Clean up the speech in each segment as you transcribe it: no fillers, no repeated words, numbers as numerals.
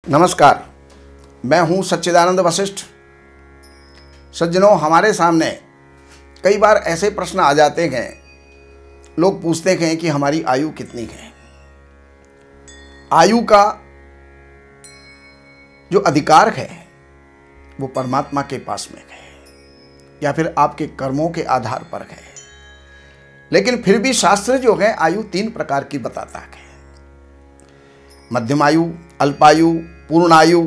नमस्कार, मैं हूं सच्चिदानंद वशिष्ठ। सज्जनों, हमारे सामने कई बार ऐसे प्रश्न आ जाते हैं, लोग पूछते हैं कि हमारी आयु कितनी है। आयु का जो अधिकार है वो परमात्मा के पास में है या फिर आपके कर्मों के आधार पर है। लेकिन फिर भी शास्त्र जो है आयु 3 प्रकार की बताता है: मध्यमायु, अल्पायु, पूर्णायु।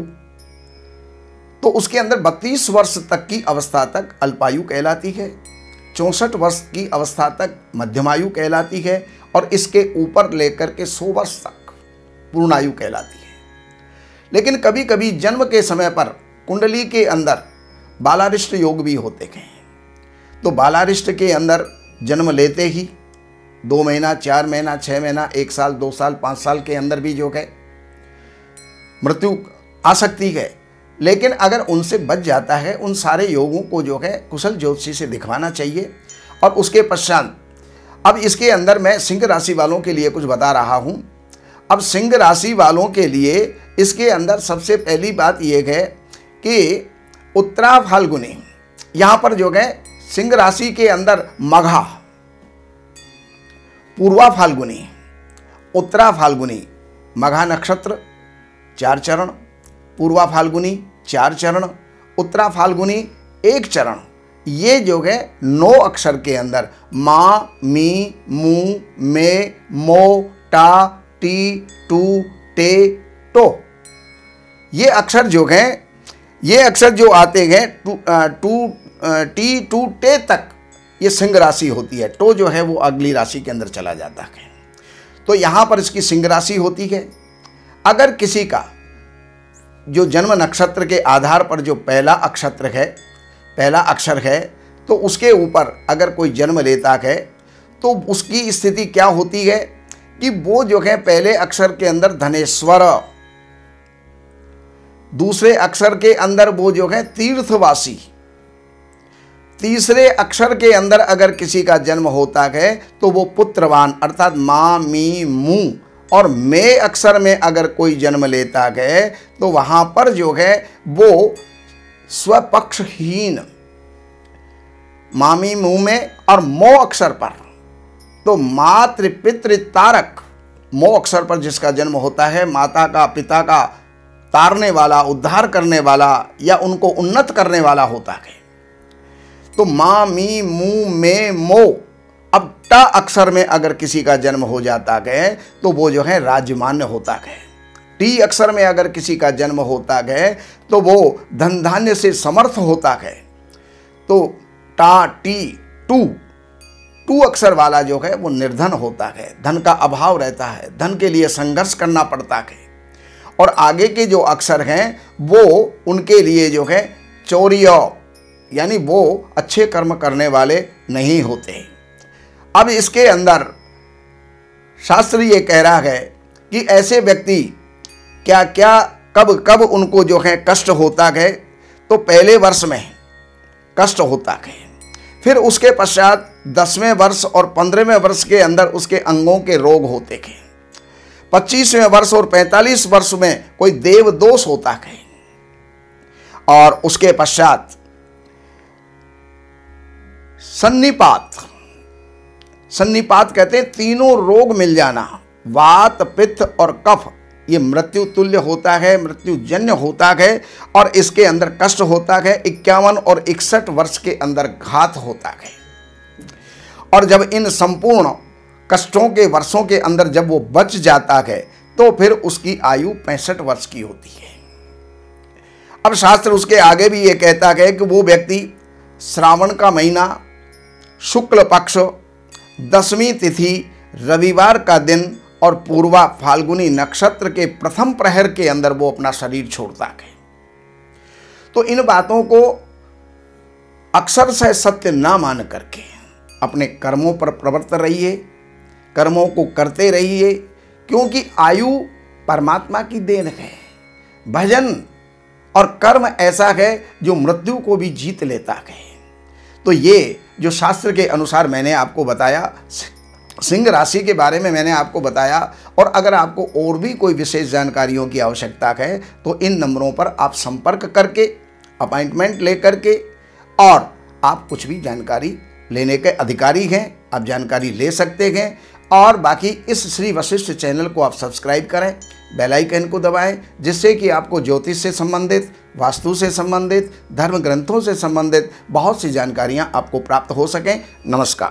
तो उसके अंदर 32 वर्ष तक की अवस्था तक अल्पायु कहलाती है, 64 वर्ष की अवस्था तक मध्यमायु कहलाती है और इसके ऊपर लेकर के 100 वर्ष तक पूर्णायु कहलाती है। लेकिन कभी कभी जन्म के समय पर कुंडली के अंदर बालारिष्ट योग भी होते हैं। तो बालारिष्ट के अंदर जन्म लेते ही 2 महीना, 4 महीना, 6 महीना, 1 साल, 2 साल, 5 साल के अंदर भी जो है मृत्यु आ सकती है। लेकिन अगर उनसे बच जाता है, उन सारे योगों को जो है कुशल ज्योतिषी से दिखवाना चाहिए। और उसके पश्चात अब इसके अंदर मैं सिंह राशि वालों के लिए कुछ बता रहा हूं। अब सिंह राशि वालों के लिए इसके अंदर सबसे पहली बात यह है कि उत्तरा फाल्गुनी, यहां पर जो है सिंह राशि के अंदर मघा, पूर्वा फाल्गुनी, उत्तरा फाल्गुनी, मघा नक्षत्र 4 चरण, पूर्वा फाल्गुनी 4 चरण, उत्तरा फाल्गुनी 1 चरण। ये जो है 9 अक्षर के अंदर मा, मी, मू, मे, मो, टा, टी, टू, टे, टो, ये अक्षर जो हैं, ये अक्षर जो आते हैं टी, टू, टे तक, ये सिंह राशि होती है। टो जो है वो अगली राशि के अंदर चला जाता है। तो यहाँ पर इसकी सिंह राशि होती है। अगर किसी का जो जन्म नक्षत्र के आधार पर जो पहला अक्षर है तो उसके ऊपर अगर कोई जन्म लेता है तो उसकी स्थिति क्या होती है कि वो जो है पहले अक्षर के अंदर धनेश्वर, दूसरे अक्षर के अंदर वो जो है तीर्थवासी, तीसरे अक्षर के अंदर अगर किसी का जन्म होता है तो वो पुत्रवान अर्थात मा, मी, मू और मे अक्षर में अगर कोई जन्म लेता है तो वहां पर जो है वो स्वपक्षहीन, मामी मुंह में और मो अक्षर पर, तो मातृ पितृ तारक, मो अक्षर पर जिसका जन्म होता है, माता का पिता का तारने वाला, उद्धार करने वाला या उनको उन्नत करने वाला होता है। तो मा, मी, मू, मे, मो। अब टा अक्षर में अगर किसी का जन्म हो जाता है तो वो जो है राजमान्य होता है। टी अक्षर में अगर किसी का जन्म होता है तो वो धन धान्य से समर्थ होता है। तो टा, टी, टू अक्षर वाला जो है वो निर्धन होता है, धन का अभाव रहता है, धन के लिए संघर्ष करना पड़ता है। और आगे के जो अक्षर हैं वो उनके लिए जो है चौर्य, यानी वो अच्छे कर्म करने वाले नहीं होते। अब इसके अंदर शास्त्र ये कह रहा है कि ऐसे व्यक्ति क्या क्या कब कब उनको जो है कष्ट होता है। तो पहले वर्ष में कष्ट होता है, फिर उसके पश्चात 10वें वर्ष और 15वें वर्ष के अंदर उसके अंगों के रोग होते हैं, 25वें वर्ष और 45 वर्ष में कोई देव दोष होता है और उसके पश्चात सन्निपात कहते हैं, तीनों रोग मिल जाना, वात, पित्त और कफ, ये मृत्यु तुल्य होता है, मृत्युजन्य होता है और इसके अंदर कष्ट होता है। 51 और 61 वर्ष के अंदर घात होता है। और जब इन संपूर्ण कष्टों के वर्षों के अंदर जब वो बच जाता है तो फिर उसकी आयु 65 वर्ष की होती है। अब शास्त्र उसके आगे भी ये कहता है कि वो व्यक्ति श्रावण का महीना, शुक्ल पक्ष, 10वीं तिथि, रविवार का दिन और पूर्वा फाल्गुनी नक्षत्र के प्रथम प्रहर के अंदर वो अपना शरीर छोड़ता है। तो इन बातों को अक्षर से सत्य ना मान करके अपने कर्मों पर प्रवृत्त रहिए, कर्मों को करते रहिए, क्योंकि आयु परमात्मा की देन है। भजन और कर्म ऐसा है जो मृत्यु को भी जीत लेता है। तो ये जो शास्त्र के अनुसार मैंने आपको बताया, सिंह राशि के बारे में मैंने आपको बताया। और अगर आपको और भी कोई विशेष जानकारियों की आवश्यकता है तो इन नंबरों पर आप संपर्क करके अपॉइंटमेंट ले करके, और आप कुछ भी जानकारी लेने के अधिकारी हैं, आप जानकारी ले सकते हैं। और बाकी इस श्री वशिष्ठ चैनल को आप सब्सक्राइब करें, बेल आइकन को दबाएं, जिससे कि आपको ज्योतिष से संबंधित, वास्तु से संबंधित, धर्म ग्रंथों से संबंधित बहुत सी जानकारियां आपको प्राप्त हो सकें। नमस्कार।